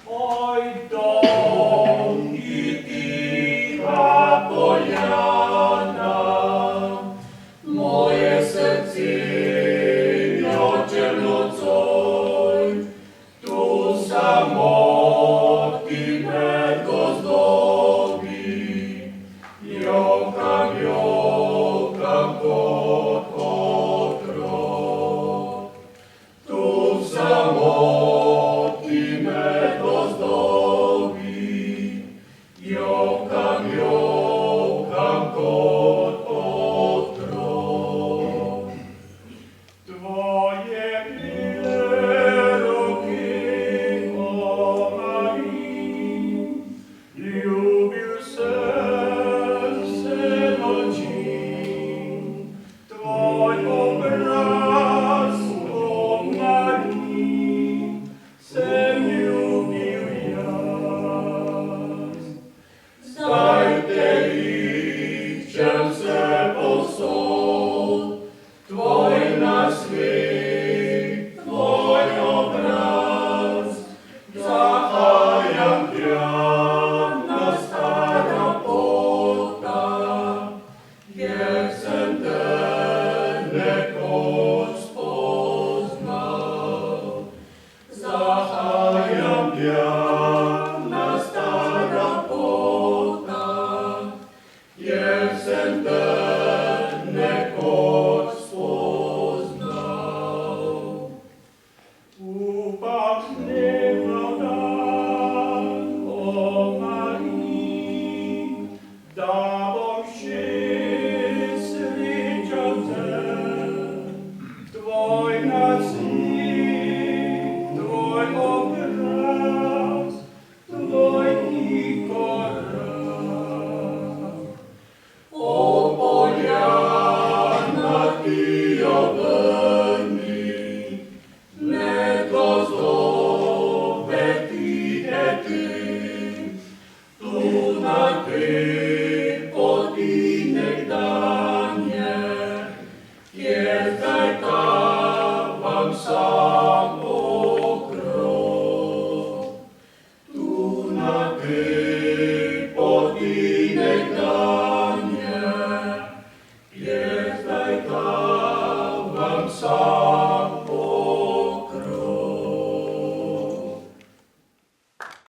Ой, дом і тиха поляна, моє серциньо черноцой, ту самотки бездоздобі, йокам, йокам, кот-котро, ту самотки бездоздобі, йокам, йокам, кот-котро. Твоє миле руки, о Марі, любив серце ночі, твой образ, о Марі, се любив я. Здайте їх черце посол, твой на світ, твой образ, захаям прямо стара пота, як сем тебе Господь знав, захаям